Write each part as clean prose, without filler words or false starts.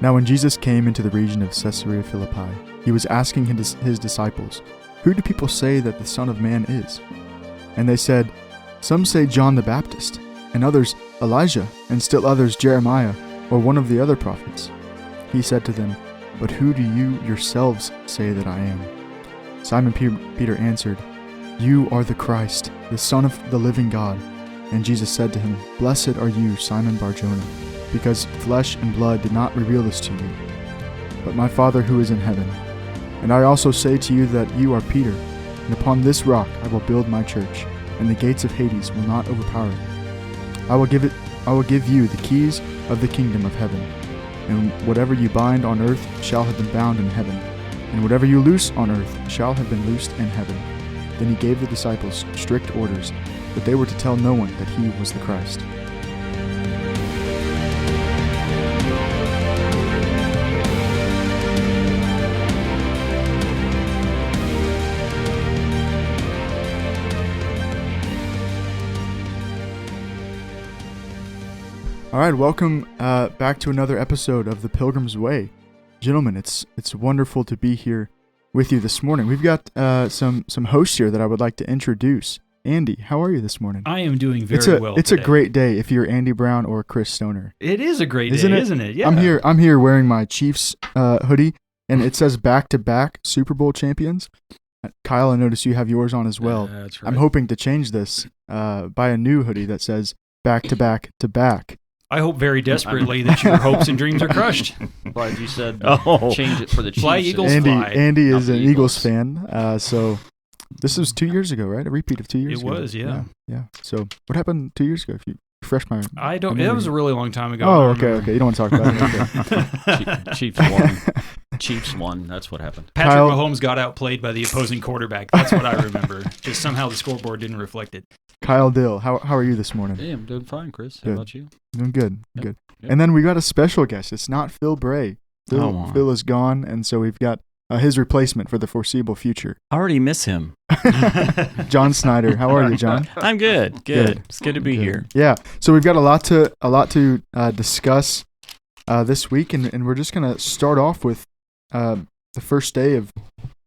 Now when Jesus came into the region of Caesarea Philippi, he was asking his disciples, "Who do people say that the Son of Man is?" And they said, "Some say John the Baptist, and others Elijah, and still others Jeremiah, or one of the other prophets." He said to them, "But who do you yourselves say that I am?" Simon Peter answered, "You are the Christ, the Son of the living God." And Jesus said to him, "Blessed are you, Simon Bar-Jonah, because flesh and blood did not reveal this to you, but my Father who is in heaven. And I also say to you that you are Peter, and upon this rock I will build my church, and the gates of Hades will not overpower it. I will give you the keys of the kingdom of heaven, and whatever you bind on earth shall have been bound in heaven, and whatever you loose on earth shall have been loosed in heaven." Then he gave the disciples strict orders that they were to tell no one that he was the Christ. All right, welcome back to another episode of The Pilgrim's Way. Gentlemen, it's wonderful to be here with you this morning. We've got some hosts here that I would like to introduce. Andy, how are you this morning? I am doing very well It's today. a great day if you're Andy Brown or Chris Stoner. It is a great day, isn't it? Yeah. I'm here wearing my Chiefs hoodie, and it says back-to-back Super Bowl champions. Kyle, I noticed you have yours on as well. That's right. I'm hoping to change this by a new hoodie that says back-to-back-to-back. I hope very desperately that your hopes and dreams are crushed. Glad you said change it for the Chiefs. Fly, Eagles, fly. Andy is Not an the Eagles Eagles. fan, so this was 2 years ago, right? A repeat of 2 years It ago. was, yeah. Yeah. So what happened 2 years ago? If you refresh my I don't. my That was a memory. really long time ago. Oh, I okay. remember. You don't want to talk about it. Okay. Chiefs won. Chiefs won. That's what happened. Patrick Kyle- Mahomes got outplayed by the opposing quarterback. That's what I remember. Just somehow the scoreboard didn't reflect it. Kyle Dill, how are you this morning? Hey, I'm doing fine, Chris. How Good. about you? Doing good. Yep. Good. Yep. And then we got a special guest. It's not Phil Bray. Oh. Phil is gone, and so we've got his replacement for the foreseeable future. I already miss him. John Snider. How are you, John? I'm good. Good. It's good to be Good. here. Yeah. So we've got a lot to discuss this week, and we're just gonna start off with the first day of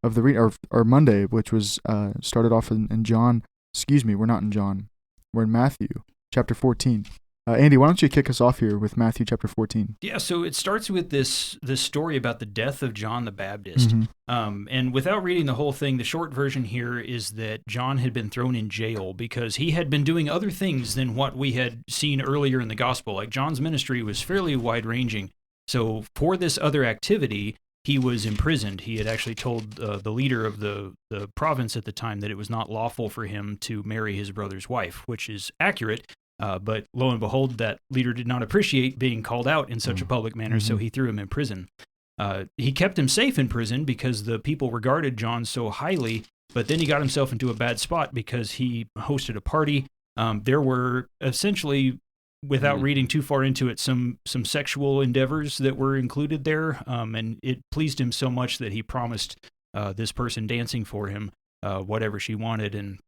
the or Monday, which was started off in John. Excuse me, we're not in John. We're in Matthew chapter 14. Andy, why don't you kick us off here with Matthew chapter 14? Yeah, so it starts with this story about the death of John the Baptist. Mhm. And without reading the whole thing, the short version here is that John had been thrown in jail because he had been doing other things than what we had seen earlier in the gospel. Like John's ministry was fairly wide-ranging. So for this other activity, he was imprisoned. He had actually told the leader of the province at the time that it was not lawful for him to marry his brother's wife, which is accurate. But lo and behold, that leader did not appreciate being called out in such a public manner, so he threw him in prison. He kept him safe in prison because the people regarded John so highly, but then he got himself into a bad spot because he hosted a party. There were essentially, without reading too far into it, some sexual endeavors that were included there, and it pleased him so much that he promised this person dancing for him whatever she wanted, and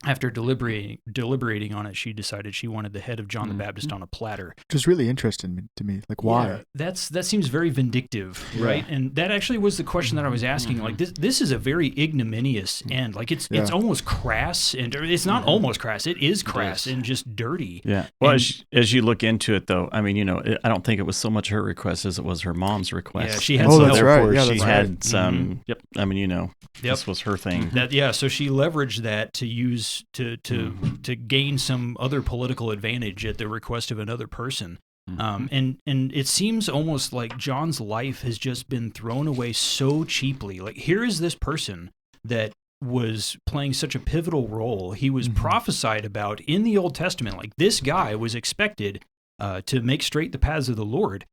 after deliberating on it, she decided she wanted the head of John the Baptist on a platter. Which is really interesting to me. Like, why? Yeah, that seems very vindictive, right? And that actually was the question that I was asking. Like, this is a very ignominious end. Like, it's almost crass, and it's not almost crass. It is crass and just dirty. Yeah. Well, as you look into it, though, I mean, I don't think it was so much her request as it was her mom's request. Yeah, she had and some. so that's right. therefore Yeah, she that's had right. some. Yep. I mean, this was her thing. So she leveraged that to use to gain some other political advantage at the request of another person. And it seems almost like John's life has just been thrown away so cheaply. Like, here is this person that was playing such a pivotal role. He was prophesied about in the Old Testament. Like, this guy was expected to make straight the paths of the Lord.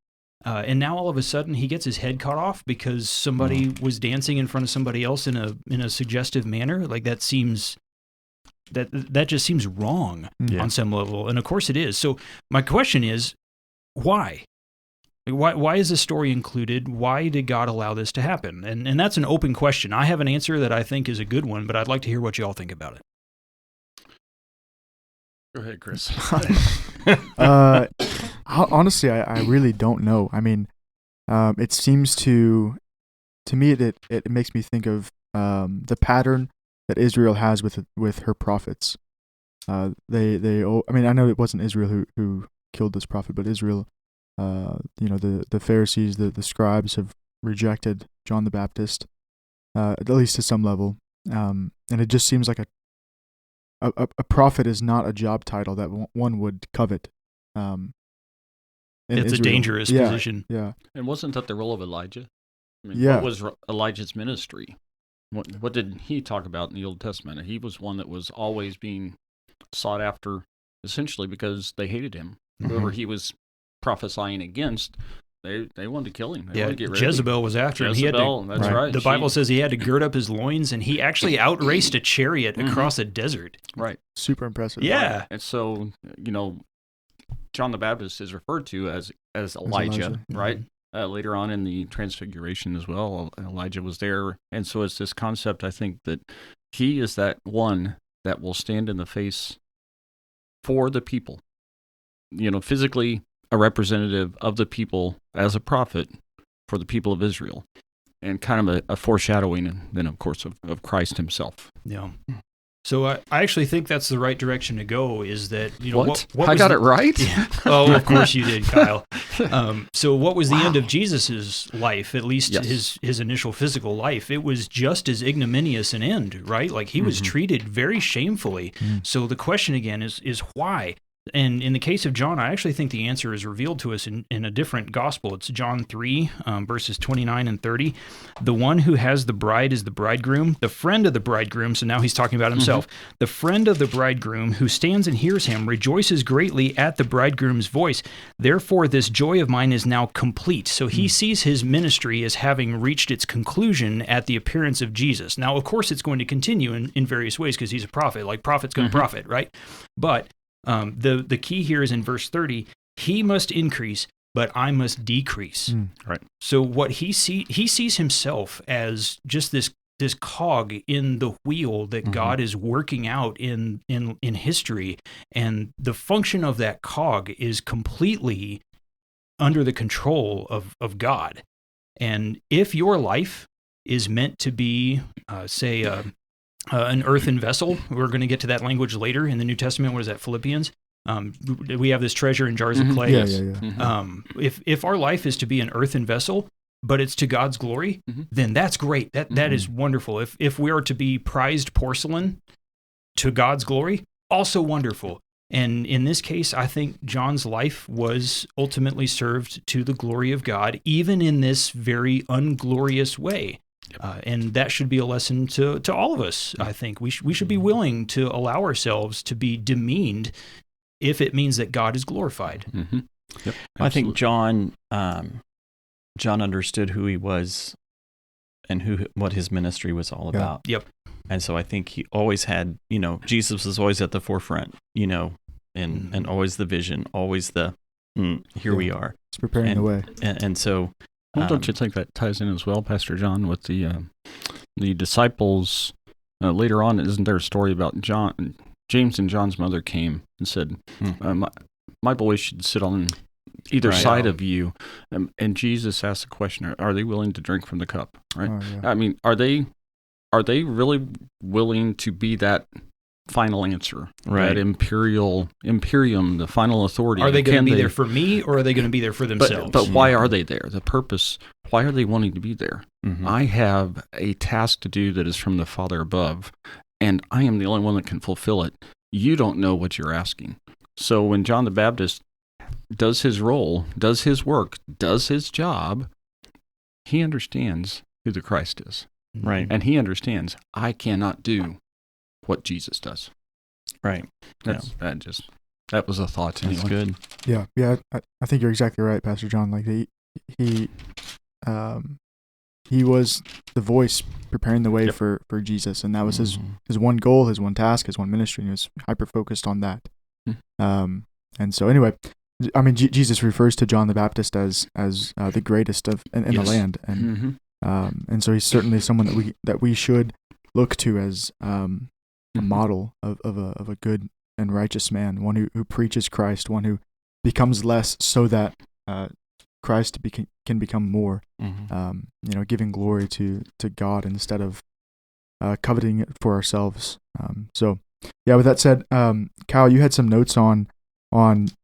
And now all of a sudden he gets his head cut off because somebody was dancing in front of somebody else in a suggestive manner. Like, that seems... That just seems wrong on some level, and of course it is. So my question is, why? Why is this story included? Why did God allow this to happen? And that's an open question. I have an answer that I think is a good one, but I'd like to hear what you all think about it. Go ahead, Chris. Honestly, I really don't know. I mean, it seems to me it makes me think of the pattern that Israel has with her prophets. I mean, I know it wasn't Israel who killed this prophet, but Israel, the Pharisees, the scribes have rejected John the Baptist, at least to some level. And it just seems like a prophet is not a job title that one would covet. It's Israel. a dangerous position. Yeah. And wasn't that the role of Elijah? I mean, Yeah. what was Elijah's ministry? What did he talk about in the Old Testament? He was one that was always being sought after, essentially because they hated him. Whoever he was prophesying against, they wanted to kill him. They wanted to get rid Jezebel of him. was after him. Jezebel, that's right. The Bible says he had to gird up his loins, and he actually outraced a chariot across a desert. Right. Super impressive. Yeah. Right. And so, John the Baptist is referred to as Elijah, right? Later on in the Transfiguration as well, Elijah was there. And so it's this concept, I think, that he is that one that will stand in the face for the people. Physically a representative of the people as a prophet for the people of Israel. And kind of a foreshadowing, then, of course, of Christ himself. Yeah. So I actually think that's the right direction to go, is that, what I got it right? Yeah. Oh, of course you did, Kyle. So what was the end of Jesus's life, at least his initial physical life? It was just as ignominious an end, right? Like he was treated very shamefully. So the question again is why? And in the case of John, I actually think the answer is revealed to us in a different gospel. It's John 3, verses 29 and 30. The one who has the bride is the bridegroom, the friend of the bridegroom. So now he's talking about himself. The friend of the bridegroom who stands and hears him rejoices greatly at the bridegroom's voice. Therefore, this joy of mine is now complete. So he sees his ministry as having reached its conclusion at the appearance of Jesus. Now, of course, it's going to continue in various ways because he's a prophet. Like prophet's going to prophet, right? But the key here is in verse 30, he must increase, but I must decrease. Right. So what he sees himself as just this cog in the wheel that God is working out in history, and the function of that cog is completely under the control of God. And if your life is meant to be, an earthen vessel. We're going to get to that language later in the New Testament. What is that, Philippians? We have this treasure in jars of clay. If our life is to be an earthen vessel, but it's to God's glory, then that's great. That is wonderful. If we are to be prized porcelain to God's glory, also wonderful. And in this case, I think John's life was ultimately served to the glory of God, even in this very unglorious way. And that should be a lesson to all of us, I think. We should be willing to allow ourselves to be demeaned if it means that God is glorified. Yep, I think John understood who he was and what his ministry was all about. Yep. And so I think he always had, Jesus was always at the forefront, and always the vision, always the, here we are. It's preparing the way. And so... Well, don't you think that ties in as well, Pastor John, with the disciples? Later on, isn't there a story about James and John's mother came and said, my boys should sit on either side of you. And Jesus asked the question, are they willing to drink from the cup? Right? Oh, yeah. I mean, are they really willing to be that final answer, that imperium, the final authority? Are they going to be there for me, or are they going to be there for themselves? But why are they there? The purpose, why are they wanting to be there? I have a task to do that is from the Father above, and I am the only one that can fulfill it. You don't know what you're asking. So when John the Baptist does his role, does his work, does his job, he understands who the Christ is. Right. And he understands, I cannot do what Jesus does. Right. That was a thought to me. That's good. Yeah. I think you're exactly right, Pastor John. Like he was the voice preparing the way for Jesus, and that was his one goal, his one task, his one ministry, and he was hyper focused on that. And so anyway, I mean, Jesus refers to John the Baptist as the greatest in the land, and so he's certainly someone that we should look to as a model of a good and righteous man, one who preaches Christ, one who becomes less so that Christ can become more, Mm-hmm. giving glory to God instead of coveting it for ourselves. So, yeah. With that said, Kyle, you had some notes on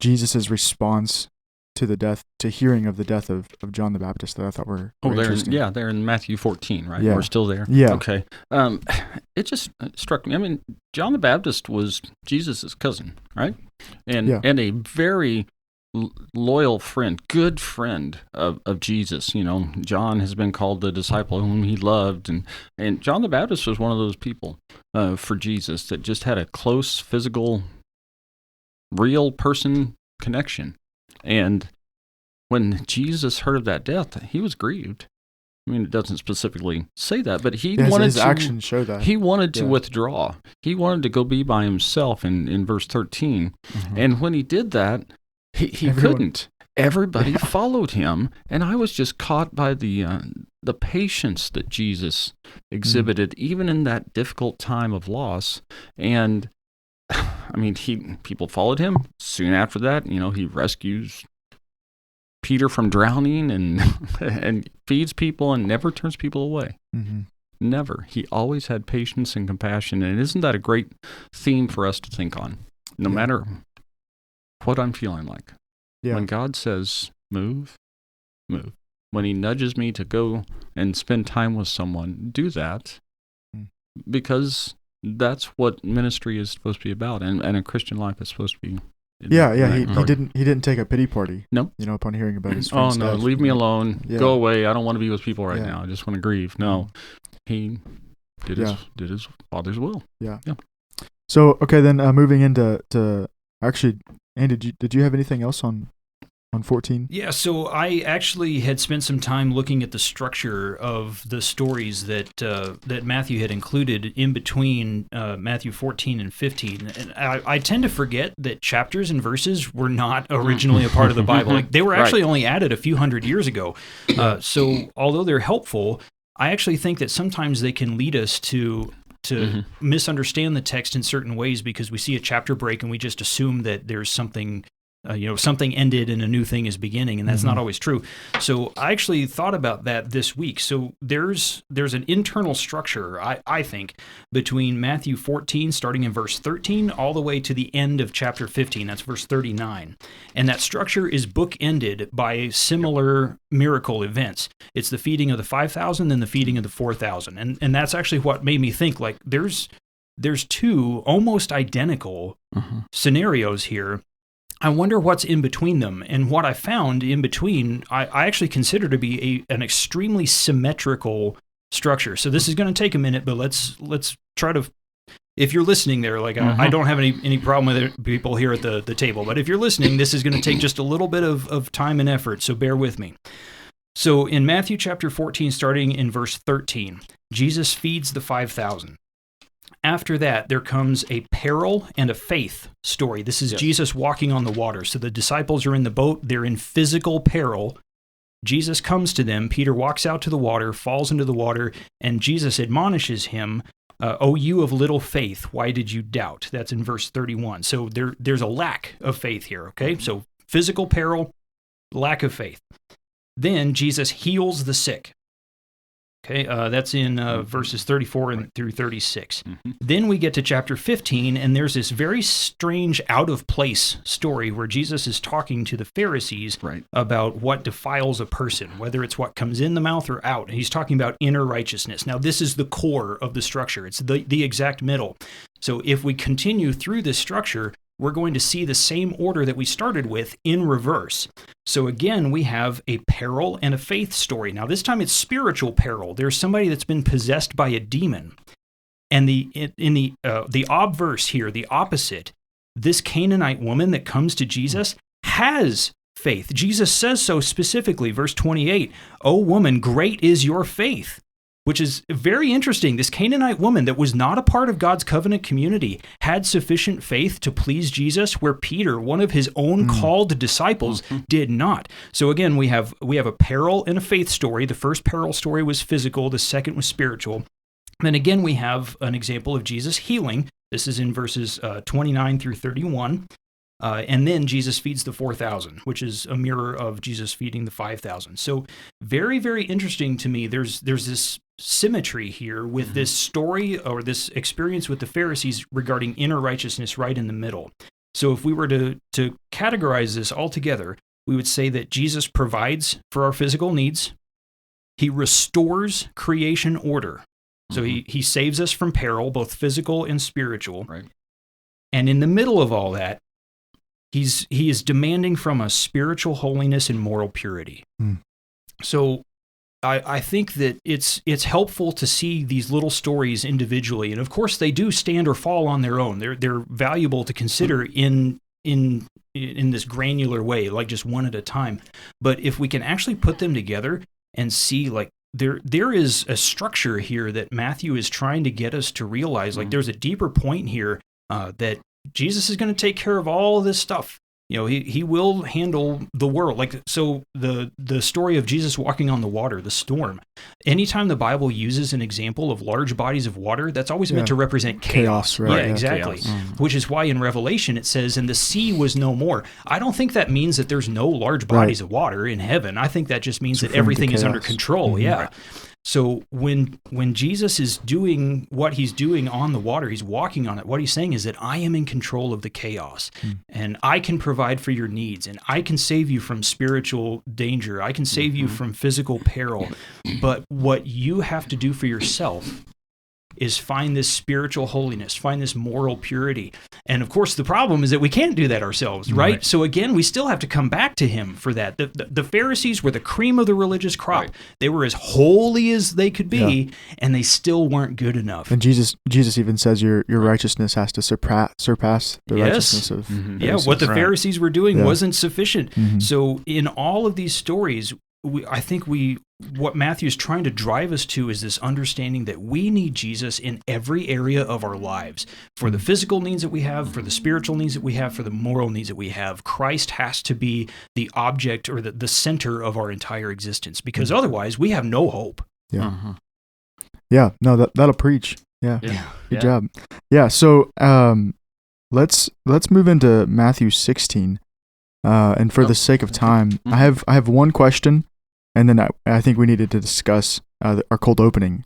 Jesus's response to hearing of the death of John the Baptist that I thought were interesting. They're in Matthew 14, right? Yeah. We're still there. Yeah. Okay. It just struck me. I mean, John the Baptist was Jesus' cousin, right? And a very loyal friend, good friend of Jesus. John has been called the disciple whom he loved, and John the Baptist was one of those people for Jesus that just had a close, physical, real person connection. And when Jesus heard of that death, he was grieved. I mean, it doesn't specifically say that, but his actions show that. He wanted to withdraw. He wanted to go be by himself in verse 13. Mm-hmm. And when he did that, he couldn't. Everybody followed him, and I was just caught by the patience that Jesus exhibited, even in that difficult time of loss. And I mean, people followed him. Soon after that, he rescues Peter from drowning and feeds people and never turns people away. Mm-hmm. Never. He always had patience and compassion. And isn't that a great theme for us to think on? No matter what I'm feeling like. Yeah. When God says, move, move. When he nudges me to go and spend time with someone, do that. Because that's what ministry is supposed to be about, and a Christian life is supposed to be. He didn't take a pity party. No. Upon hearing about his friend's death. Leave me alone. Yeah. Go away. I don't want to be with people right now. I just want to grieve. No, he did his Father's will. Yeah. So okay, then moving into actually, Andy, did you have anything else on 14? Yeah, so I actually had spent some time looking at the structure of the stories that Matthew had included in between Matthew 14 and 15. And I tend to forget that chapters and verses were not originally a part of the Bible. Like, they were actually only added a few hundred years ago. So although they're helpful, I actually think that sometimes they can lead us to misunderstand the text in certain ways because we see a chapter break and we just assume that there's something something ended and a new thing is beginning, and that's not always true. So I actually thought about that this week. So there's an internal structure, I think, between Matthew 14, starting in verse 13, all the way to the end of chapter 15. That's verse 39. And that structure is bookended by similar miracle events. It's the feeding of the 5,000 and the feeding of the 4,000. And that's actually what made me think, like, there's two almost identical scenarios here. I wonder what's in between them, and what I found in between, I actually consider to be an extremely symmetrical structure. So this is going to take a minute, but let's try to. If you're listening there, like I don't have any problem with it, people here at the table, but if you're listening, this is going to take just a little bit of time and effort. So bear with me. So in Matthew chapter 14, starting in verse 13, Jesus feeds the 5,000. After that, there comes a peril and a faith story. This is Jesus walking on the water. So the disciples are in the boat. They're in physical peril. Jesus comes to them. Peter walks out to the water, falls into the water, and Jesus admonishes him, "O you of little faith, why did you doubt?" That's in verse 31. So there's a lack of faith here, okay? So physical peril, lack of faith. Then Jesus heals the sick. Okay, that's in verses 34 through 36. Then we get to chapter 15, and there's this very strange, out-of-place story where Jesus is talking to the Pharisees about what defiles a person, whether it's what comes in the mouth or out. And he's talking about inner righteousness. Now, this is the core of the structure. It's the exact middle. So if we continue through this structure, we're going to see the same order that we started with in reverse. So again, we have a peril and a faith story. Now this time it's spiritual peril. There's somebody that's been possessed by a demon. And in the obverse here, the opposite, this Canaanite woman that comes to Jesus has faith. Jesus says so specifically, verse 28, "O woman, great is your faith." Which is very interesting. This Canaanite woman that was not a part of God's covenant community had sufficient faith to please Jesus, where Peter, one of his own called disciples, did not. So again, we have a peril and a faith story. The first peril story was physical. The second was spiritual. Then again, we have an example of Jesus healing. This is in verses 29 through 31. And then Jesus feeds the 4,000, which is a mirror of Jesus feeding the 5,000. So very, very interesting to me. There's this symmetry here with this story or this experience with the Pharisees regarding inner righteousness right in the middle. So if we were to categorize this all together, we would say that Jesus provides for our physical needs. He restores creation order. So he saves us from peril, both physical and spiritual. Right. And in the middle of all that, he is demanding from us spiritual holiness and moral purity. So I think that it's helpful to see these little stories individually, and of course they do stand or fall on their own. They're valuable to consider in this granular way, like just one at a time. But if we can actually put them together and see, like, there is a structure here that Matthew is trying to get us to realize, like there's a deeper point here that Jesus is going to take care of all this stuff. He will handle the world. Like, so the story of Jesus walking on the water, the storm, anytime the Bible uses an example of large bodies of water, that's always meant to represent chaos. Right? Yeah, exactly. Chaos. Which is why in Revelation it says, and the sea was no more. I don't think that means that there's no large bodies of water in heaven. I think that just means that everything is under control. Yeah. Right. So when Jesus is doing what he's doing on the water, he's walking on it, what he's saying is that I am in control of the chaos, and I can provide for your needs, and I can save you from spiritual danger. I can save you from physical peril. But what you have to do for yourself is find this spiritual holiness, find this moral purity. And of course, the problem is that we can't do that ourselves, right? So again, we still have to come back to him for that. The Pharisees were the cream of the religious crop. Right. They were as holy as they could be, and they still weren't good enough. And Jesus even says your righteousness has to surpass the righteousness of Pharisees. What the Pharisees were doing wasn't sufficient. So in all of these stories, I think what Matthew is trying to drive us to is this understanding that we need Jesus in every area of our lives. For the physical needs that we have, for the spiritual needs that we have, for the moral needs that we have, Christ has to be the object or the center of our entire existence, because otherwise we have no hope. Yeah. Yeah, no, that'll preach. Yeah. Good job. Yeah, so let's move into Matthew 16. And for the sake of time, I have one question, and then I think we needed to discuss our cold opening.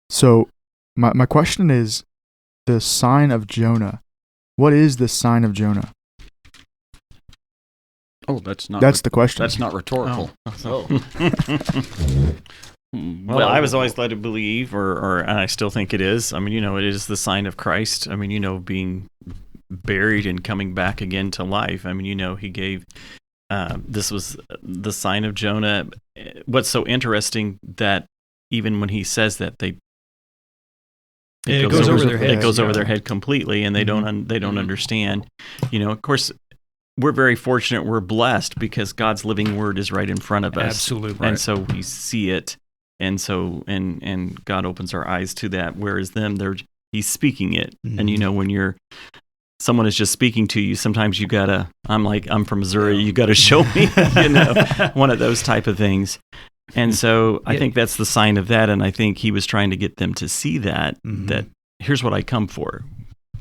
So my question is the sign of Jonah. What is the sign of Jonah? Oh, that's the question. That's not rhetorical. Well, I was always led to believe, and I still think it is. I mean, it is the sign of Christ. I mean, being buried and coming back again to life. I mean, he gave, this was the sign of Jonah. What's so interesting that even when he says that, it goes over their head. It goes over their head completely, and they don't understand. Of course, we're very fortunate. We're blessed because God's living word is right in front of us. Absolutely. And so we see it. And so, and God opens our eyes to that. Whereas he's speaking it. And when someone is just speaking to you, sometimes you gotta, I'm from Missouri, you gotta show me, one of those type of things. And so I think that's the sign of that. And I think he was trying to get them to see that here's what I come for.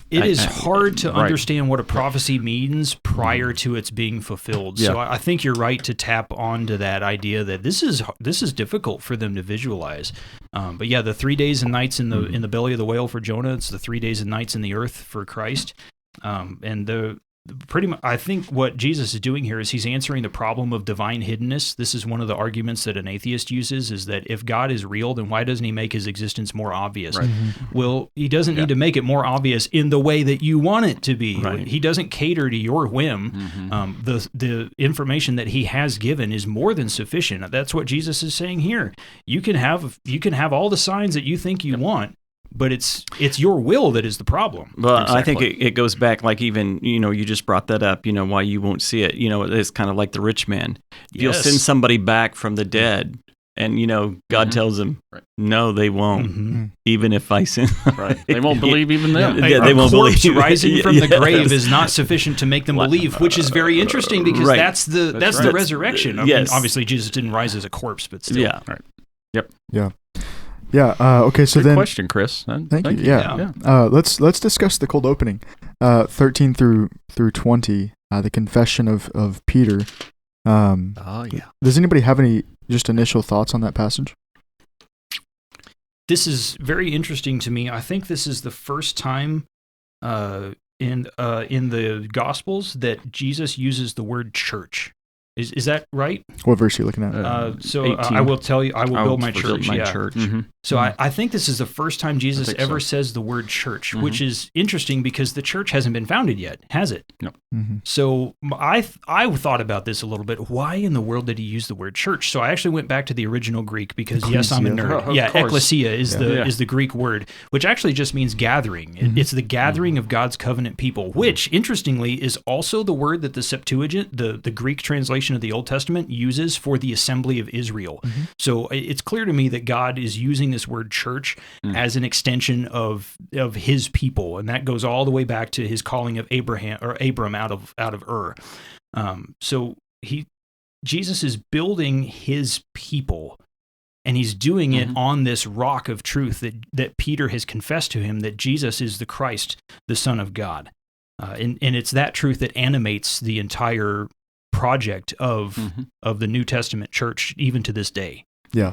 It is hard to understand what a prophecy means prior to its being fulfilled. So I think you're right to tap onto that idea that this is difficult for them to visualize. But the 3 days and nights in the belly of the whale for Jonah, it's the 3 days and nights in the earth for Christ. And pretty much, I think what Jesus is doing here is he's answering the problem of divine hiddenness. This is one of the arguments that an atheist uses, is that if God is real, then why doesn't he make his existence more obvious? Right. Well, he doesn't need to make it more obvious in the way that you want it to be. Right. He doesn't cater to your whim. The information that he has given is more than sufficient. That's what Jesus is saying here. You can have all the signs that you think you want, but it's your will that is the problem. Well, exactly. I think it goes back, like even, you just brought that up, why you won't see it. It's kind of like the rich man. You'll send somebody back from the dead, and, God tells him, no, they won't, even if I send. Right. They won't believe even them. They won't believe. Rising from the grave is not sufficient to make them believe, which is very interesting because that's the resurrection. I mean, obviously, Jesus didn't rise as a corpse, but still. Yeah. Right. Yep. Yeah. Yeah. Okay. So Good then, question, Chris. thank you. Yeah. Let's discuss the cold opening, 13 through 20, the confession of Peter. Does anybody have any just initial thoughts on that passage? This is very interesting to me. I think this is the first time in the Gospels that Jesus uses the word church. Is that right? What verse are you looking at? I will tell you, I will build my church. Church. Mm-hmm. So I think this is the first time Jesus ever says the word church, which is interesting because the church hasn't been founded yet, has it? No. Mm-hmm. So I thought about this a little bit. Why in the world did he use the word church? So I actually went back to the original Greek because yes, I'm a nerd. Ecclesia is the Greek word, which actually just means gathering. Mm-hmm. It's the gathering of God's covenant people, which interestingly is also the word that the Septuagint, the Greek translation of the Old Testament, uses for the assembly of Israel. Mm-hmm. So it's clear to me that God is using this word church as an extension of his people, and that goes all the way back to his calling of Abram out of Ur. So Jesus is building his people, and he's doing it on this rock of truth that Peter has confessed to him that Jesus is the Christ, the Son of God. And it's that truth that animates the entire project of the New Testament church, even to this day. Yeah.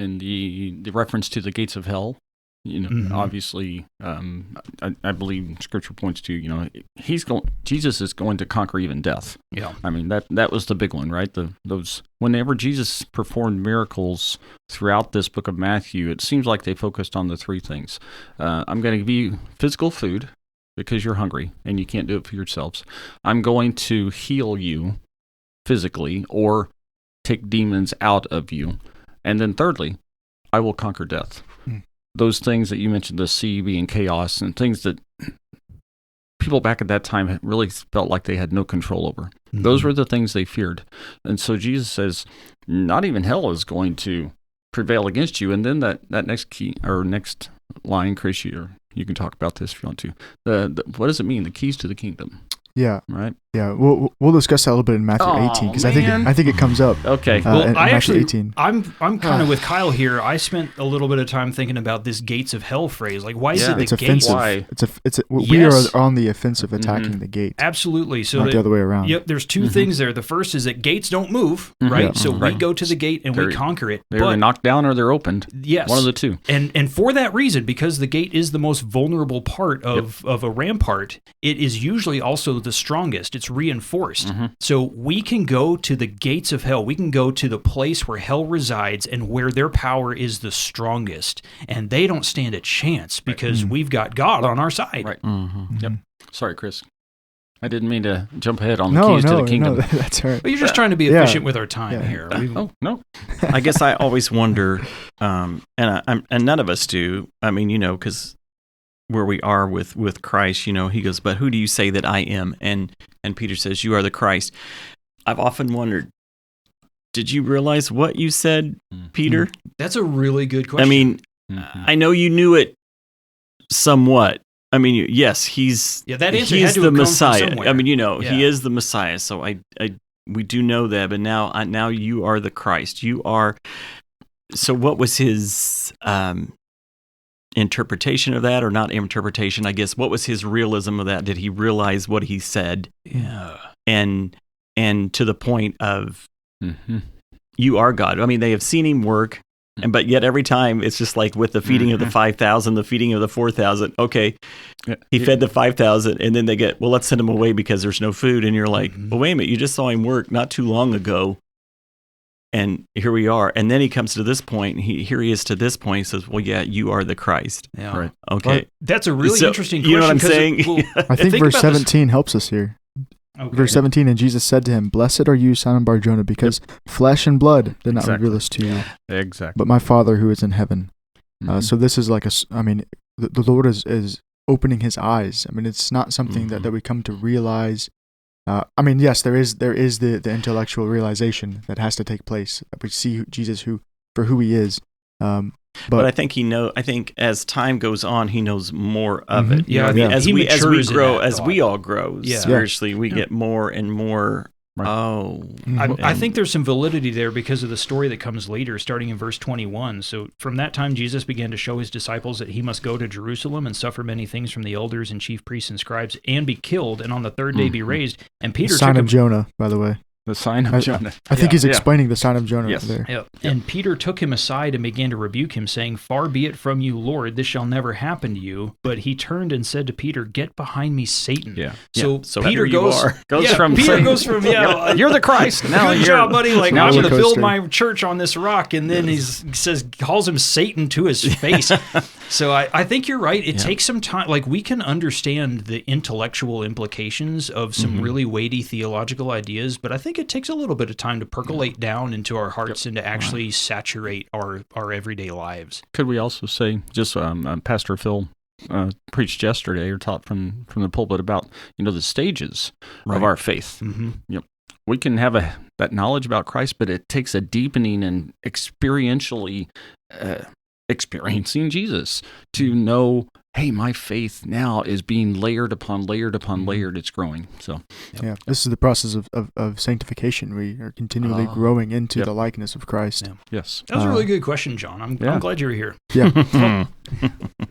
And the reference to the gates of hell, obviously, I believe Scripture points to, Jesus is going to conquer even death. Yeah. I mean, that was the big one, right? Whenever Jesus performed miracles throughout this book of Matthew, it seems like they focused on the three things. I'm going to give you physical food, because you're hungry and you can't do it for yourselves. I'm going to heal you physically or take demons out of you. And then thirdly, I will conquer death. Those things that you mentioned, the sea being chaos and things that people back at that time really felt like they had no control over. Those were the things they feared. And so Jesus says, not even hell is going to prevail against you. And then that next key or next line, Chris, you can talk about this if you want to. What does it mean? The keys to the kingdom. Yeah. Right. Yeah. We'll discuss that a little bit in Matthew 18 because I think it comes up. Okay. Well, I actually, 18. I'm kind of with Kyle here. I spent a little bit of time thinking about this gates of hell phrase. Like, why is it the it's gates? Offensive. Why? We are on the offensive, attacking the gate. Absolutely. So not the other way around. Yep. There's two things there. The first is that gates don't move, right? So we go to the gate and we conquer it. They're knocked down or they're opened. Yes. One of the two. And for that reason, because the gate is the most vulnerable part of a rampart, it is usually also the strongest. It's reinforced. So we can go to the gates of hell. We can go to the place where hell resides and where their power is the strongest. And they don't stand a chance because we've got God on our side. Right. Yep. Sorry, Chris. I didn't mean to jump ahead on the keys to the kingdom. No, that's all right. But you're just trying to be efficient with our time here. No. I guess I always wonder, and none of us do. I mean, because where we are with Christ, he goes, but who do you say that I am? And Peter says, you are the Christ. I've often wondered, did you realize what you said, Peter? That's a really good question. I mean, I know you knew it somewhat. I mean, yes, he's that answer he's had to the have come Messiah. from somewhere. I mean, he is the Messiah. So we do know that, but now you are the Christ. You are. So what was his interpretation of that, or not interpretation? I guess what was his realism of that? Did he realize what he said? Yeah. And to the point of you are God. I mean, they have seen him work. But yet every time it's just like with the feeding of the 5,000, the feeding of the 4,000. Okay, he fed the 5,000, and then they get, well, let's send him away because there's no food. And you're like, well, wait a minute, you just saw him work not too long ago, and here we are. And then he comes to this point. Here he is to this point. He says, well, yeah, you are the Christ. Yeah. Right. Okay. That's a really interesting question. You know what I'm saying? I think verse 17 helps us here. Okay. Verse 17, and Jesus said to him, blessed are you, Simon Bar-Jonah, because flesh and blood did not reveal this to you. Exactly. But my Father who is in heaven. So this is like the Lord is opening his eyes. I mean, it's not something that we come to realize. Yes, there is the intellectual realization that has to take place. We see Jesus for who he is. But I think I think as time goes on, he knows more of it. Yeah, as we grow, as we all grow Yeah. spiritually, we get more and more Oh. I think there's some validity there because of the story that comes later, starting in verse 21. So from that time, Jesus began to show his disciples that he must go to Jerusalem and suffer many things from the elders and chief priests and scribes and be killed and on the third day be raised. And Peter sign of Jonah, by the way. The sign of Jonah. I think he's explaining the sign of Jonah there. Yep. And Peter took him aside and began to rebuke him, saying, "Far be it from you, Lord, this shall never happen to you." But he turned and said to Peter, "Get behind me, Satan." Yeah. So Peter goes from you're the Christ. Now good job, buddy. Like, I'm going to build my church on this rock. And then he calls him Satan to his face. So I think you're right. It takes some time. Like, we can understand the intellectual implications of some really weighty theological ideas, but I think it takes a little bit of time to percolate down into our hearts and to actually saturate our everyday lives. Could we also say, just Pastor Phil preached yesterday or taught from the pulpit about the stages of our faith. Yep. We can have that knowledge about Christ, but it takes a deepening and experientially experiencing Jesus to know, hey, my faith now is being layered upon layered upon layered. It's growing. So, this is the process of sanctification. We are continually growing into the likeness of Christ. Yeah. Yes. That was a really good question, John. I'm glad you were here. Yeah.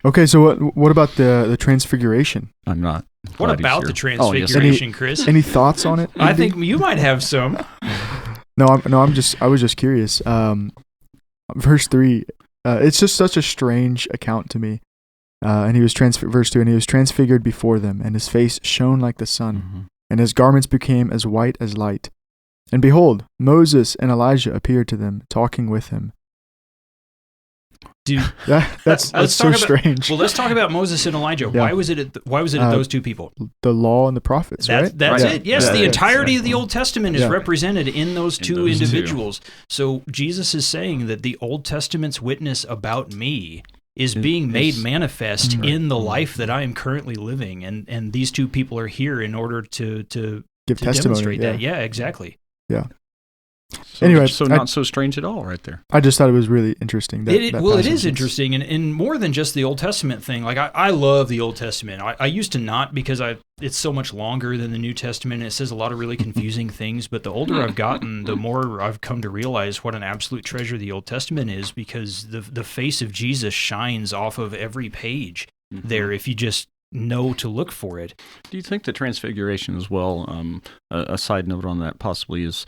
Okay, so what about the transfiguration? I'm not. What about the transfiguration, Chris? Any thoughts on it? I think you might have some. I was just curious. Verse 3, it's just such a strange account to me. And he was verse 2, and he was transfigured before them, and his face shone like the sun, and his garments became as white as light. And behold, Moses and Elijah appeared to them, talking with him. Dude, that's so strange. Well, let's talk about Moses and Elijah. Yeah. Why was it those two people? The law and the prophets, right? That's it. Yes, the entirety of the Old Testament is represented in those two individuals. So Jesus is saying that the Old Testament's witness about me is being made manifest in the life that I am currently living, and these two people are here in order to give testimony, demonstrate that. Yeah, exactly. Yeah. So, anyway, not so strange at all, right there. I just thought it was really interesting. It is interesting, and more than just the Old Testament thing. Like I love the Old Testament. I used to not because it's so much longer than the New Testament. And it says a lot of really confusing things. But the older I've gotten, the more I've come to realize what an absolute treasure the Old Testament is, because the face of Jesus shines off of every page there if you just know to look for it. Do you think the Transfiguration as well? A side note on that possibly is.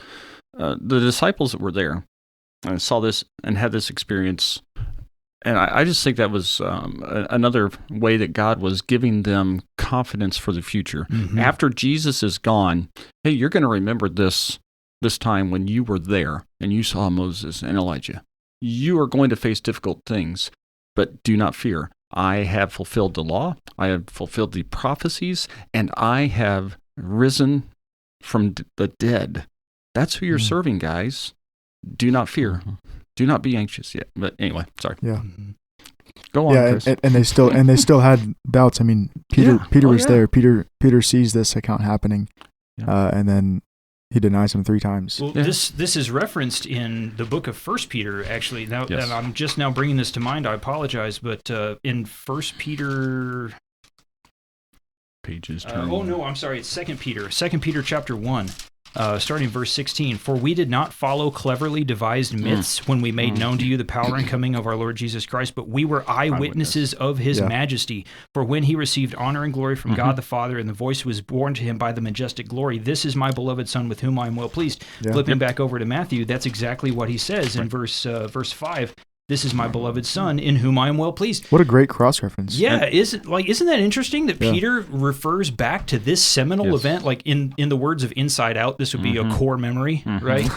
The disciples that were there saw this and had this experience, and I just think that was another way that God was giving them confidence for the future. After Jesus is gone, hey, you're going to remember this time when you were there and you saw Moses and Elijah. You are going to face difficult things, but do not fear. I have fulfilled the law, I have fulfilled the prophecies, and I have risen from the dead. That's who you're serving, guys. Do not fear. Do not be anxious yet. But anyway, sorry. Yeah. Go on, Chris. And they still had doubts. I mean, Peter was there. Peter sees this account happening, and then he denies him 3 times. Well, this is referenced in the book of 1 Peter, actually. Now, and I'm just now bringing this to mind. I apologize, but in 1 Peter... Pages. I'm sorry. It's 2 Peter. 2 Peter chapter 1. Starting in verse 16, "For we did not follow cleverly devised myths when we made known to you the power and coming of our Lord Jesus Christ, but we were eyewitnesses of his majesty. For when he received honor and glory from God the Father, and the voice was borne to him by the majestic glory, 'This is my beloved Son with whom I am well pleased.'" Flipping back over to Matthew, that's exactly what he says in verse 5. "This is my beloved Son, in whom I am well pleased." What a great cross-reference. Yeah, isn't that interesting that Peter refers back to this seminal event? Like in the words of Inside Out, this would be a core memory, right?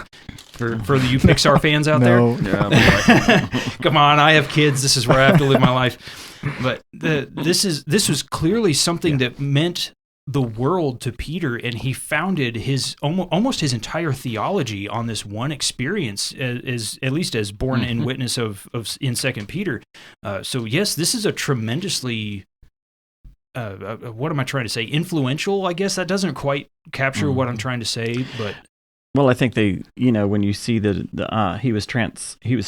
For you Pixar fans out there. Come on, I have kids. This is where I have to live my life. But this was clearly something that meant the world to Peter, and he founded his almost his entire theology on this one experience, at least as born in witness of in 2 Peter. So yes, this is a tremendously what am I trying to say? Influential, I guess. That doesn't quite capture what I'm trying to say, but. Well, I think they, when you see that he was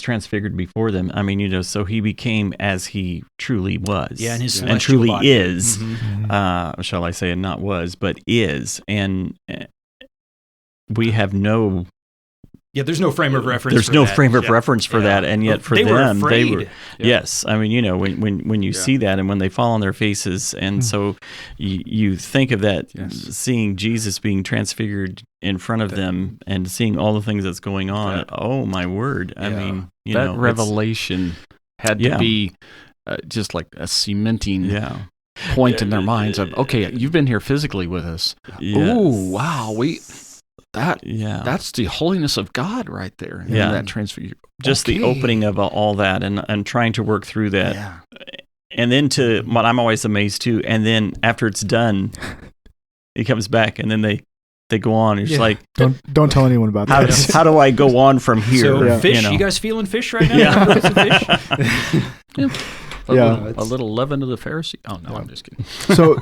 transfigured before them. I mean, so he became as he truly was, and his and truly body. Is. Shall I say, and not was, but is, and we have no. Yeah, there's no frame of reference. There's for no that. frame of reference for that, and yet for they them, were they afraid. were. Yes, I mean, when you see that, and when they fall on their faces, and so you think of that, seeing Jesus being transfigured in front of them, and seeing all the things that's going on. Oh my word! I mean, that revelation had to be just like a cementing point in their minds of, okay, you've been here physically with us. Yes. Oh wow, that's the holiness of God right there. Yeah, that transfigure. Just the opening of all that, and trying to work through that. Yeah. And then to what I'm always amazed too. And then after it's done, he comes back, and then they go on. It's like don't tell anyone about that. How do I go on from here? So fish, you guys feeling fish right now? Yeah. A little leaven to the Pharisee. Oh no, I'm just kidding. So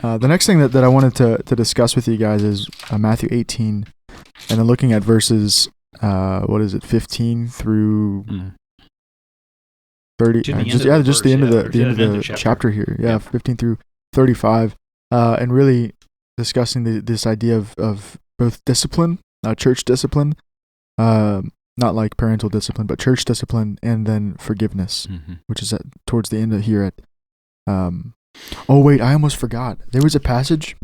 the next thing that I wanted to discuss with you guys is Matthew 18, and then looking at verses 15 through 30. Just the end of the chapter here. Yeah, 15 through 35, and really discussing this idea of both discipline, church discipline, not like parental discipline, but church discipline, and then forgiveness, which is towards the end of here at. Oh wait, I almost forgot. There was a passage.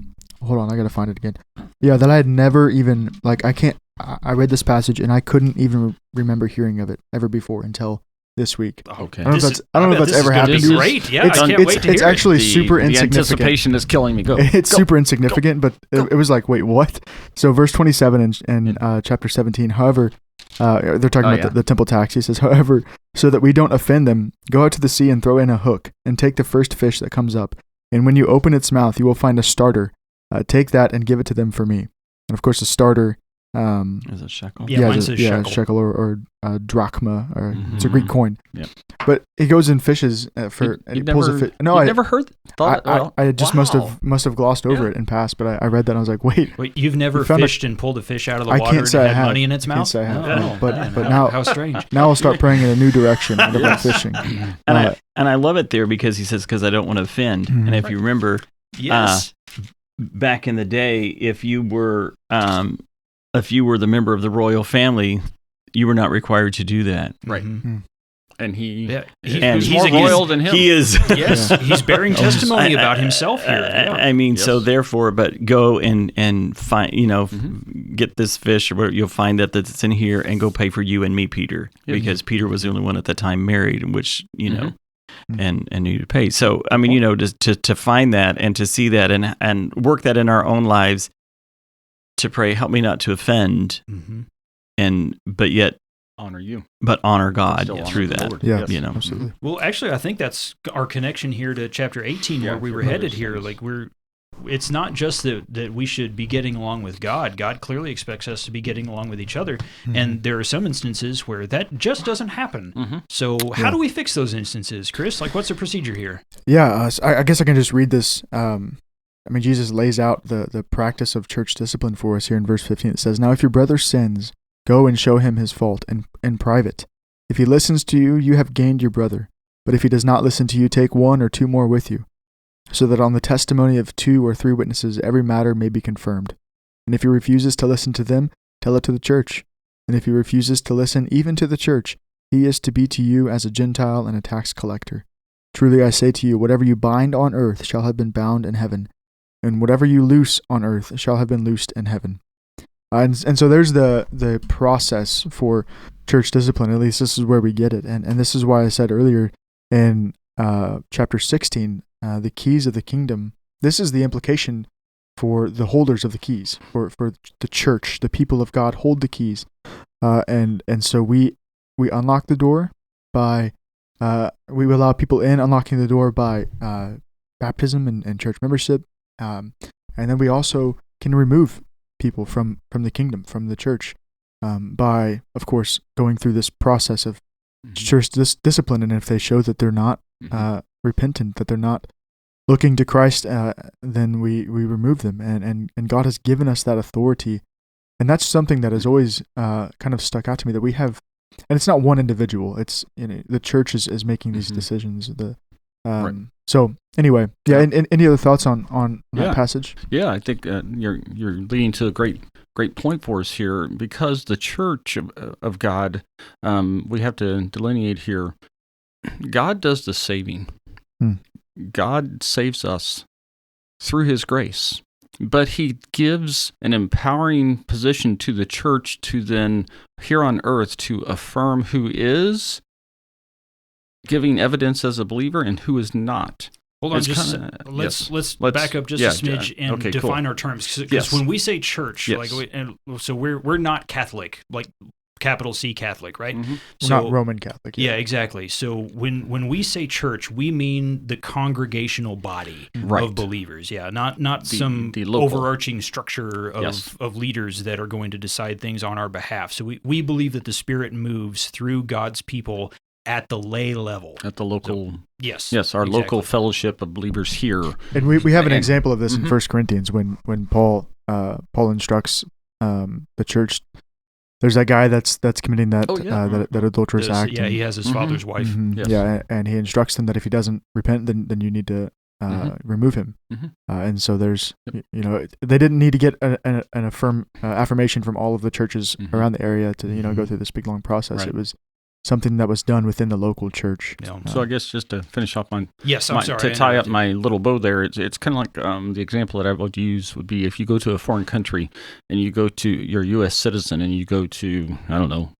Hold on, I gotta find it again. Yeah, that I had never even I read this passage and I couldn't even remember hearing of it ever before until this week. Okay. I don't know if that's ever happened. It's great. Yeah, I can't wait to hear It's actually super the insignificant. The anticipation is killing me. It's super insignificant, but it was like, wait, what? So verse 27 in chapter 17, however, they're talking about the temple tax. He says, however, so that we don't offend them, go out to the sea and throw in a hook and take the first fish that comes up. And when you open its mouth, you will find a starter. Take that and give it to them for me. And of course, the starter is it shekel? Mine says shekel. Shekel or drachma, or it's a Greek coin. Yeah. But he goes and fishes and he pulls a fish. No, I never heard. I just must have glossed over it and passed. But I read that and I was like, wait, you've never fished and pulled a fish out of the water and had money in its mouth? I can't say I have. But now, how strange. Now I'll start praying in a new direction about fishing. And I love it there because he says, because I don't want to offend. And if you remember, back in the day, if you were the member of the royal family, you were not required to do that. Right. Mm-hmm. And he's more royal than him. He is. Yes, he's bearing testimony about himself here. I mean, so therefore, but go and find, get this fish, or you'll find that's in here, and go pay for you and me, Peter, because Peter was the only one at the time married, which, and needed to pay. So, I mean, just to find that and to see that and work that in our own lives, to pray, help me not to offend, but yet honor you, but honor God through that. Yeah, absolutely. Well, actually, I think that's our connection here to chapter 18, where we were headed here. Like it's not just that we should be getting along with God. God clearly expects us to be getting along with each other, and there are some instances where that just doesn't happen. So, how do we fix those instances, Chris? Like, what's the procedure here? Yeah, I guess I can just read this. Jesus lays out the practice of church discipline for us here in verse 15. It says, "Now if your brother sins, go and show him his fault in private. If he listens to you, you have gained your brother. But if he does not listen to you, take one or two more with you, so that on the testimony of 2 or 3 witnesses every matter may be confirmed. And if he refuses to listen to them, tell it to the church. And if he refuses to listen even to the church, he is to be to you as a Gentile and a tax collector. Truly I say to you, whatever you bind on earth shall have been bound in heaven, and whatever you loose on earth shall have been loosed in heaven." And so there's the process for church discipline. At least this is where we get it. And this is why I said earlier in chapter 16, the keys of the kingdom. This is the implication for the holders of the keys, for the church, the people of God hold the keys. And so we unlock the door by, we allow people in, unlocking the door by baptism and church membership. And then we also can remove people from the kingdom, from the church, by, of course, going through this process of church discipline. And if they show that they're not repentant, that they're not looking to Christ, then we remove them. And God has given us that authority. And that's something that has always kind of stuck out to me, that we have, and it's not one individual. It's the church is making these decisions. So anyway, yeah. Yeah. And any other thoughts on that Yeah. passage? Yeah, I think you're leading to a great point for us here, because the church of God, we have to delineate here. God does the saving. Hmm. God saves us through His grace, but He gives an empowering position to the church to then here on earth to affirm who is giving evidence as a believer and who is not. Hold on, It's just kinda- let's yes. back up just a smidge and okay, cool. define our terms. Because Yes. when we say church, Yes. so we're not Catholic, like capital C Catholic, right? Mhm. We're So not Roman Catholic. yeah, exactly. So when we say church, we mean the congregational body Right. of believers. Yeah, not some the local. overarching structure of, Yes. of leaders that are going to decide things on our behalf. So we believe that the Spirit moves through God's people at the lay level. At the local, Yes. our exactly. local fellowship of believers here. And we have an And- example of this in Mhm. 1 Corinthians when Paul instructs the church. There's that guy that's committing that Oh, yeah. that adulterous act. Yeah, he has his Mhm. father's wife. Mhm. Yes. Yeah, and he instructs them that if he doesn't repent, then you need to Mhm. remove him. Mhm. And so there's, Yep. they didn't need to get an affirmation from all of the churches Mhm. around the area to go Mhm. through this big long process. Right. It was something that was done within the local church. Yeah. So I guess just to finish off on Yes, I'm sorry. to I tie up interrupted. my little bow there, it's kind of like the example that I would use would be if you go to a foreign country and you go to your U.S. citizen and you go to, I don't know,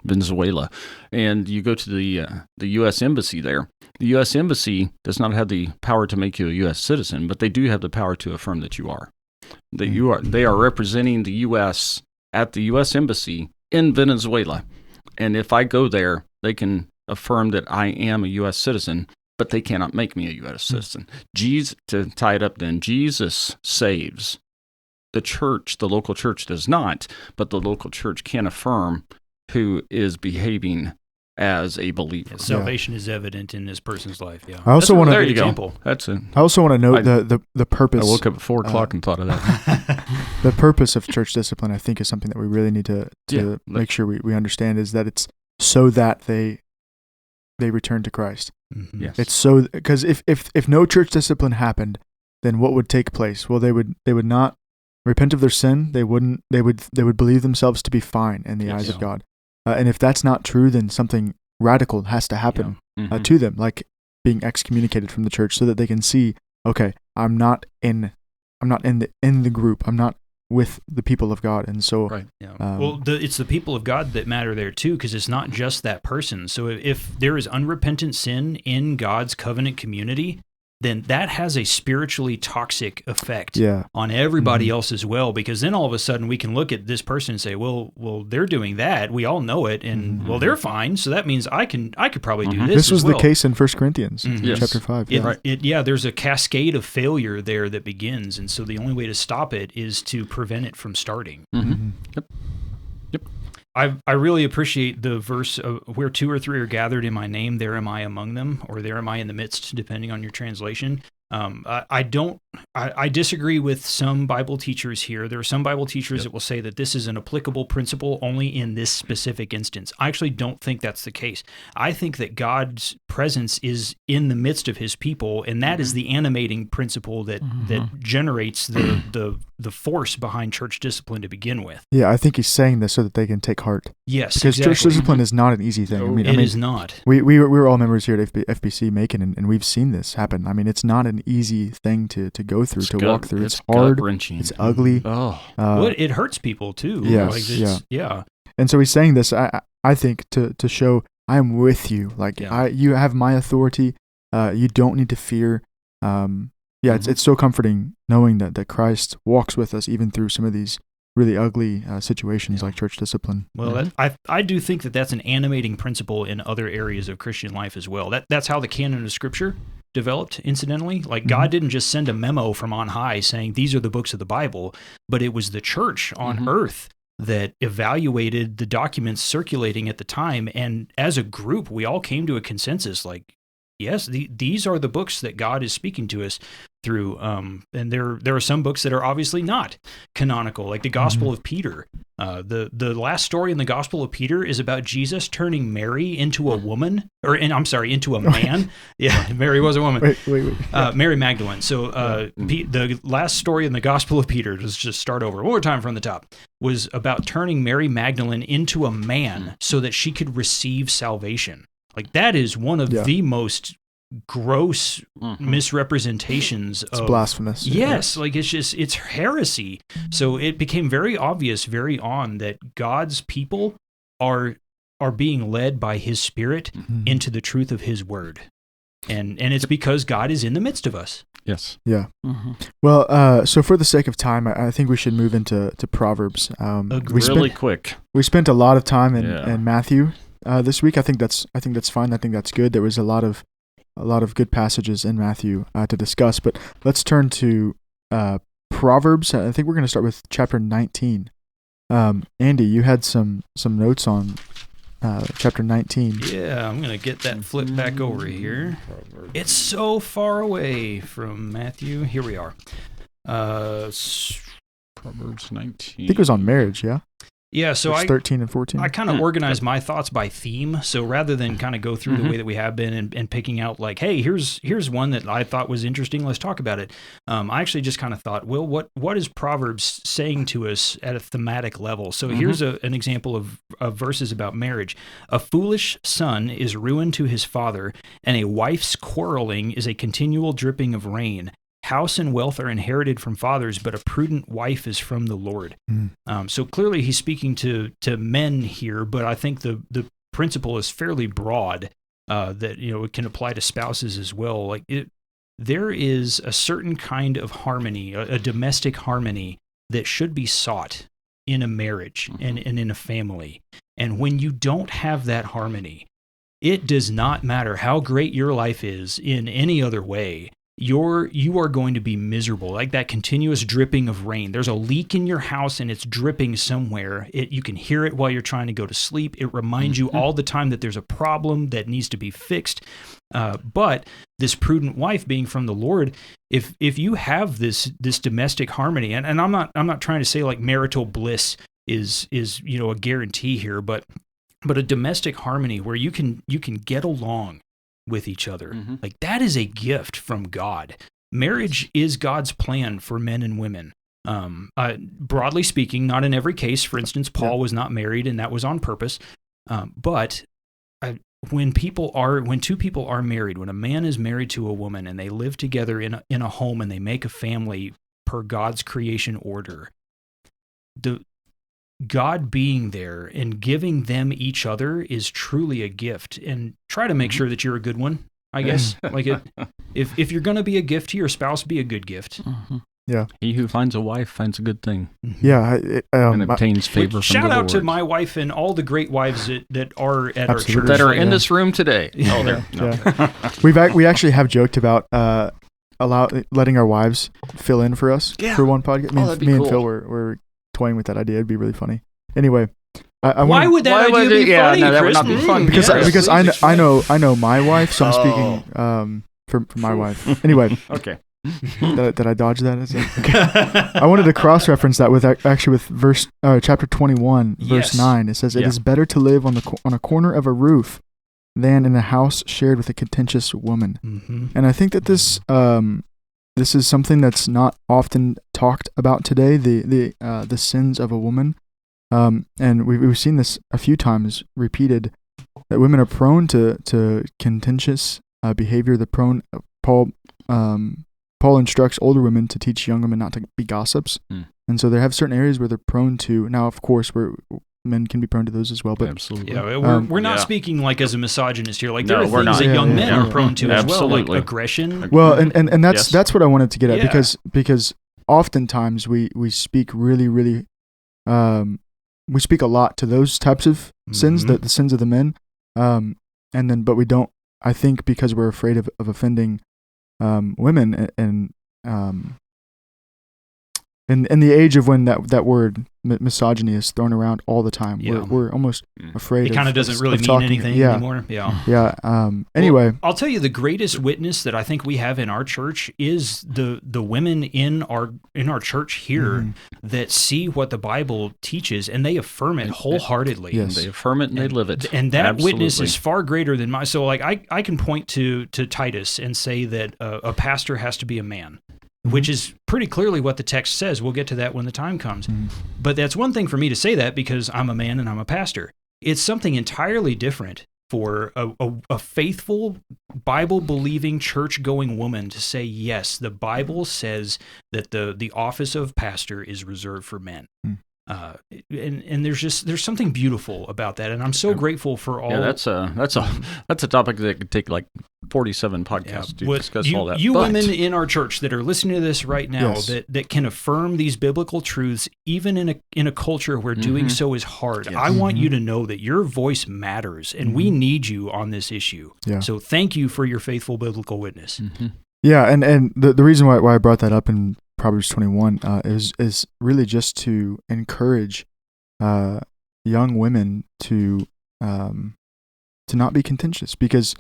Venezuela, and you go to the U.S. embassy there. The U.S. embassy does not have the power to make you a U.S. citizen, but they do have the power to affirm that you are. That you are. They are representing the U.S. at the U.S. embassy in Venezuela. And if I go there, they can affirm that I am a U.S. citizen, but they cannot make me a U.S. citizen. To tie it up then, Jesus saves. The church, the local church does not, but the local church can affirm who is behaving as a believer. Salvation is evident in this person's life. Yeah. I also That's a wanna- great There you go. example. That's it. I also want to note I- the purpose. I woke up at 4 o'clock and thought of that. The purpose of church discipline, I think, is something that we really need to Yeah. make sure we understand, is that it's so that they return to Christ. Mhm. Yes. It's so, because if no church discipline happened, then what would take place? Well, they would not repent of their sin. They would believe themselves to be fine in the Yes. eyes of God. And if that's not true, then something radical has to happen Mhm. to them, like being excommunicated from the church, so that they can see, okay, I'm not in the group. I'm not with the people of God. And so, Right. Yeah. Um, It's the people of God that matter there too, because it's not just that person. So if there is unrepentant sin in God's covenant community, then that has a spiritually toxic effect yeah, on everybody Mhm. else as well. Because then all of a sudden we can look at this person and say, well, they're doing that. We all know it, and Mhm. well, they're fine. So that means I could probably do Mhm. this. this was as well. the case in 1 Corinthians Mhm. Yes. chapter 5. It, Yeah. there's a cascade of failure there that begins, and so the only way to stop it is to prevent it from starting. Mhm. Mhm. I really appreciate the verse of where 2 or 3 are gathered in my name, there am I among them, or there am I in the midst, depending on your translation. I disagree with some Bible teachers here. There are some Bible teachers that will say that this is an applicable principle only in this specific instance. I actually don't think that's the case. I think that God's presence is in the midst of his people, and that is the animating principle that generates the force behind church discipline to begin with. Yeah, I think he's saying this so that they can take heart, Yes, because exactly. church discipline is not an easy thing. No, It is not. We were all members here at FBC Macon, and we've seen this happen. I mean, it's not an easy thing to go through, to walk through. It's hard. gut-wrenching. It's ugly. Oh, Well, it hurts people too. Yes, Like, it's- yeah. And so he's saying this, I think, to show I am with you. Like, Yeah. you have my authority. You don't need to fear. It's so comforting knowing that Christ walks with us even through some of these really ugly situations like church discipline. Well, I do think that that's an animating principle in other areas of Christian life as well. That's how the canon of Scripture developed, incidentally. Like, God didn't just send a memo from on high saying these are the books of the Bible, but it was the church on earth that evaluated the documents circulating at the time, and as a group, we all came to a consensus like, yes, these are the books that God is speaking to us. through. And there are some books that are obviously not canonical, like the Gospel of Peter. The last story in the Gospel of Peter is about Jesus turning Mary into a woman, into a man. Yeah, Mary was a woman. Wait. Mary Magdalene. So the last story in the Gospel of Peter, let's just start over one more time from the top, was about turning Mary Magdalene into a man so that she could receive salvation. Like, that is one of the most gross misrepresentations it's of blasphemous. Yes, like it's heresy. So it became very obvious very on that God's people are being led by his Spirit into the truth of his word. And it's because God is in the midst of us. Yes. Yeah. Well, so for the sake of time, I think we should move into Proverbs. Quick. We spent a lot of time in Matthew this week. I think that's fine. I think that's good. There was a lot of good passages in Matthew to discuss, but let's turn to Proverbs. I think we're going to start with chapter 19. Andy, you had some notes on chapter 19. Yeah, I'm going to get that flip back over here. It's so far away from Matthew. Here we are. Proverbs 19. I think it was on marriage, yeah? Yeah, so Verse 13 and 14. I kind of organized my thoughts by theme. So rather than kind of go through the way that we have been and picking out like, hey, here's one that I thought was interesting, let's talk about it. I actually just kind of thought, well, what is Proverbs saying to us at a thematic level? So here's an example of verses about marriage. A foolish son is ruin to his father, and a wife's quarreling is a continual dripping of rain. House and wealth are inherited from fathers, but a prudent wife is from the Lord. So clearly he's speaking to men here, but I think the principle is fairly broad, that, it can apply to spouses as well. Like there is a certain kind of harmony, a domestic harmony that should be sought in a marriage and in a family. And when you don't have that harmony, it does not matter how great your life is in any other way. You are going to be miserable, like that continuous dripping of rain. There's a leak in your house and it's dripping somewhere. You can hear it while you're trying to go to sleep. It reminds you all the time that there's a problem that needs to be fixed. But this prudent wife being from the Lord, if you have this domestic harmony, and I'm not trying to say like marital bliss is a guarantee here, but a domestic harmony where you can get along with each other. Like that is a gift from God. Marriage is God's plan for men and women. Broadly speaking, not in every case. For instance, Paul was not married, and that was on purpose. But when two people are married, when a man is married to a woman and they live together in a home and they make a family per God's creation order, God being there and giving them each other is truly a gift. And try to make sure that you're a good one, I guess. Like if you're going to be a gift to your spouse, be a good gift. Yeah. He who finds a wife finds a good thing. Yeah. And obtains favor from the Lord. Shout out to my wife and all the great wives that are at our church. That are in this room today. Oh, there. Yeah. We actually have joked about letting our wives fill in for us for one podcast. Me and Phil were toying with that idea. It'd be really funny. Anyway, why would that idea be funny? No, that would not be fun. Because I know my wife, so I'm speaking for my wife. Anyway, okay. Did I dodge that? Okay. I wanted to cross-reference that with verse chapter 21, verse 9. It says, "It is better to live on a corner of a roof than in a house shared with a contentious woman." And I think that this is something that's not often talked about today. The sins of a woman, and we've seen this a few times repeated, that women are prone to contentious behavior. Paul instructs older women to teach young women not to be gossips. And so they have certain areas where they're prone to. Now, of course, men can be prone to those as well. But absolutely, yeah, we're not speaking like as a misogynist here. Like there are things that young men are prone to as well, like aggression. Well, and that's what I wanted to get at, because oftentimes we speak really, really, we speak a lot to those types of sins, the sins of the men, but we don't. I think because we're afraid of offending women, and in the age of when that word misogyny is thrown around all the time, we're almost afraid. It kind of doesn't really mean anything anymore. Yeah. Anyway, well, I'll tell you, the greatest witness that I think we have in our church is the women in our church here that see what the Bible teaches and they affirm it wholeheartedly. Yes. They affirm it and they live it. And that witness is far greater than mine. So like I can point to Titus and say that a pastor has to be a man. Which is pretty clearly what the text says. We'll get to that when the time comes. But that's one thing for me to say that because I'm a man and I'm a pastor. It's something entirely different for a faithful, Bible-believing, church-going woman to say, yes, the Bible says that the office of pastor is reserved for men. And there's something beautiful about that, and I'm so grateful for all. Yeah, that's a topic that could take like 47 podcasts to discuss all that. Women in our church that are listening to this right now that can affirm these biblical truths, even in a culture where doing so is hard. Yes. I want you to know that your voice matters, and we need you on this issue. Yeah. So thank you for your faithful biblical witness. Yeah, and the reason why I brought that up in Proverbs 21 is really just to encourage young women to not be contentious, because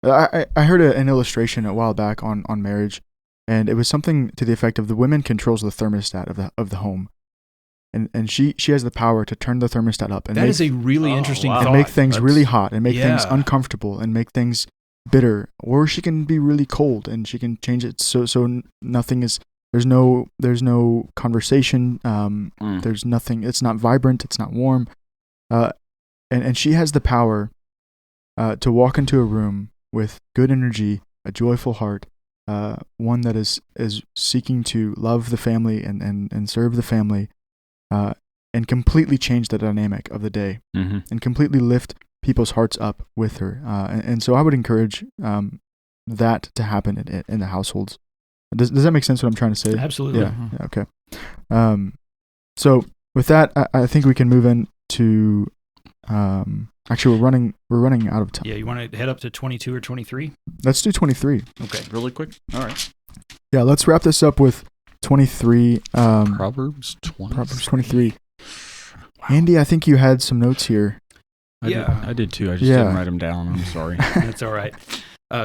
I heard an illustration a while back on marriage, and it was something to the effect of the woman controls the thermostat of the home, and she has the power to turn the thermostat up, and that is a really interesting thought. And make things really hot and make things uncomfortable and make things bitter, or she can be really cold and she can change it so nothing is. There's no conversation. There's nothing. It's not vibrant. It's not warm. And she has the power to walk into a room with good energy, a joyful heart, one that is seeking to love the family and serve the family, and completely change the dynamic of the day, and completely lift people's hearts up with her. And so I would encourage that to happen in the households. Does that make sense what I'm trying to say? Absolutely. Yeah. Okay. So with that, I think we can move into. Actually, we're running out of time. Yeah, you want to head up to 22 or 23? Let's do 23. Okay, really quick. All right. Yeah, let's wrap this up with 23. Proverbs 23. Proverbs 23. Wow. Andy, I think you had some notes here. I did too. I just didn't write them down. I'm sorry. That's all right.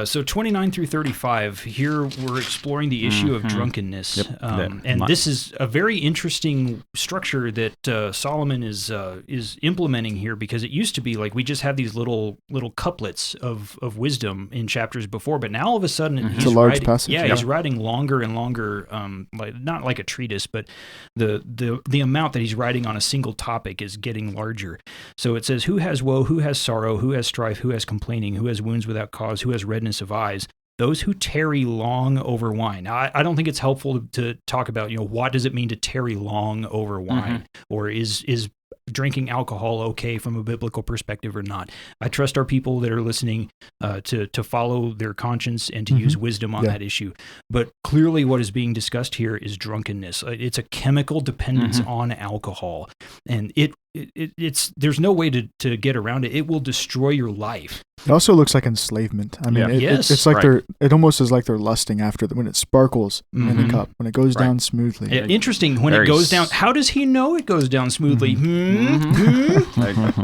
So 29 through 35, here we're exploring the issue of drunkenness. And this is a very interesting structure that Solomon is implementing here, because it used to be like we just have these little couplets of wisdom in chapters before, but now all of a sudden he's a large writing, passage. Yeah, he's writing longer and longer, not like a treatise, but the amount that he's writing on a single topic is getting larger. So it says, who has woe, who has sorrow, who has strife, who has complaining, who has wounds without cause, who has redness of eyes, those who tarry long over wine. Now, I don't think it's helpful to talk about, what does it mean to tarry long over wine, or is drinking alcohol okay from a biblical perspective or not. I trust our people that are listening to follow their conscience and to use wisdom on that issue. But clearly what is being discussed here is drunkenness. It's a chemical dependence on alcohol, and it's there's no way to get around it. It will destroy your life. It also looks like enslavement. I mean, it's like it almost is like they're lusting after when it sparkles in the cup, when it goes down smoothly. Interesting. When it goes down, how does he know it goes down smoothly?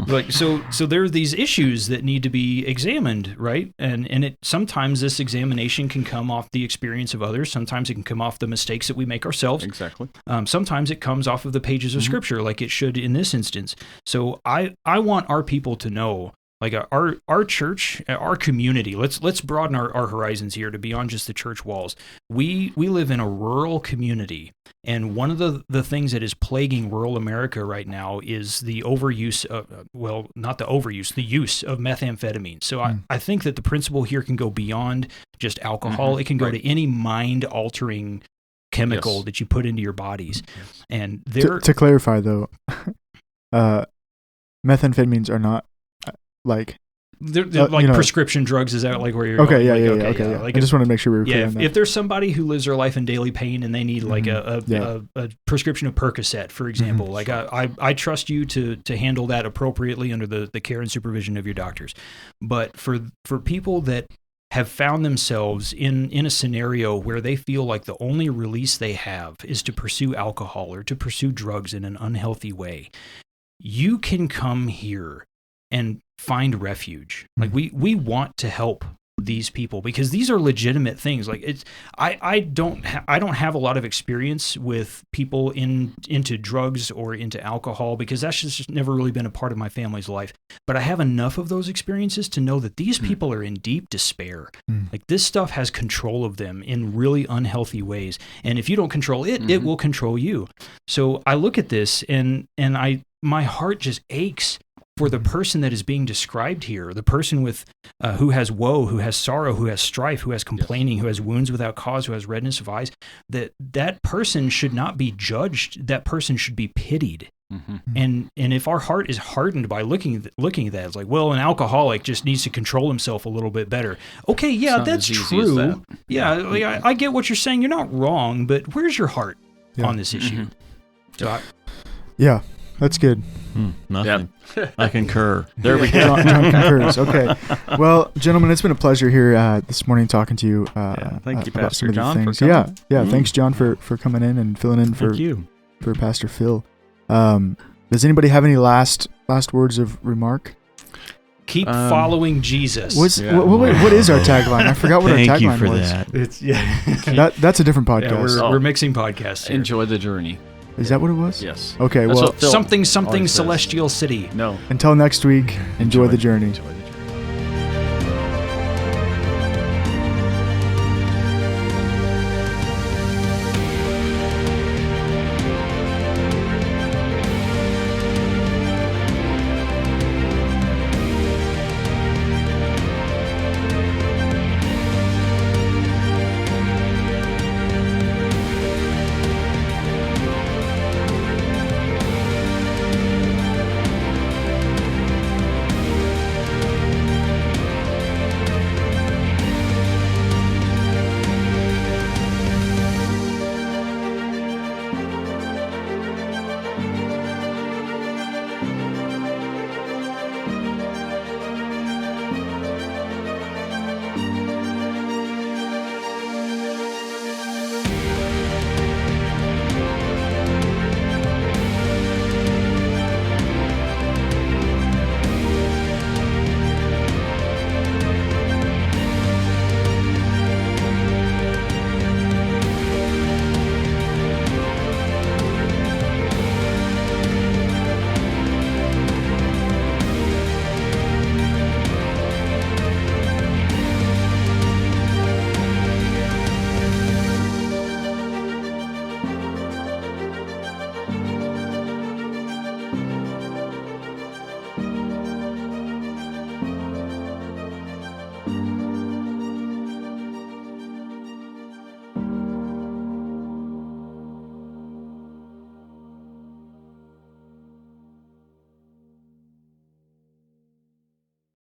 Like so there are these issues that need to be examined, right? And sometimes this examination can come off the experience of others. Sometimes it can come off the mistakes that we make ourselves. Exactly. Sometimes it comes off of the pages of Scripture, like it should in this instance. So I want our people to know, like our church, our community. Let's broaden our horizons here to beyond just the church walls. We live in a rural community, and one of the things that is plaguing rural America right now is the overuse of, not the overuse, the use of methamphetamine. So I think that the principle here can go beyond just alcohol. It can go to any mind-altering chemical that you put into your bodies. And to clarify though, methamphetamines are not like they're like prescription drugs. Is that like where you're okay? Going? Okay. Like I just want to make sure we were clear on that. If there's somebody who lives their life in daily pain and they need like a prescription of Percocet, for example, like I trust you to handle that appropriately under the care and supervision of your doctors. But for people that have found themselves in a scenario where they feel like the only release they have is to pursue alcohol or to pursue drugs in an unhealthy way, you can come here and find refuge. Like we want to help these people because these are legitimate things. Like I don't have a lot of experience with people into drugs or into alcohol because that's just never really been a part of my family's life. But I have enough of those experiences to know that these people are in deep despair. Like this stuff has control of them in really unhealthy ways. And if you don't control it, it will control you. So I look at this and my heart just aches for the person that is being described here, the person with who has woe, who has sorrow, who has strife, who has complaining, who has wounds without cause, who has redness of eyes, that person should not be judged. That person should be pitied. And if our heart is hardened by looking at that, it's like, well, an alcoholic just needs to control himself a little bit better. Okay, yeah, that's true. That. Yeah, like, I get what you're saying. You're not wrong, but where's your heart on this issue? So yeah, that's good. Nothing. I concur. There we go. John concurs. Okay. Well, gentlemen, it's been a pleasure here this morning talking to you. Thank you, about Pastor some of the John, things. for coming. Yeah. Thanks, John, for coming in and filling in for Pastor Phil. Does anybody have any last words of remark? Keep following Jesus. What is our tagline? I forgot what our tagline was. Thank you for that. That's a different podcast. Yeah, we're mixing podcasts here. Enjoy the journey. Is that what it was? Yes. Okay, That's well, something celestial city. No. Until next week, enjoy the journey. Enjoy the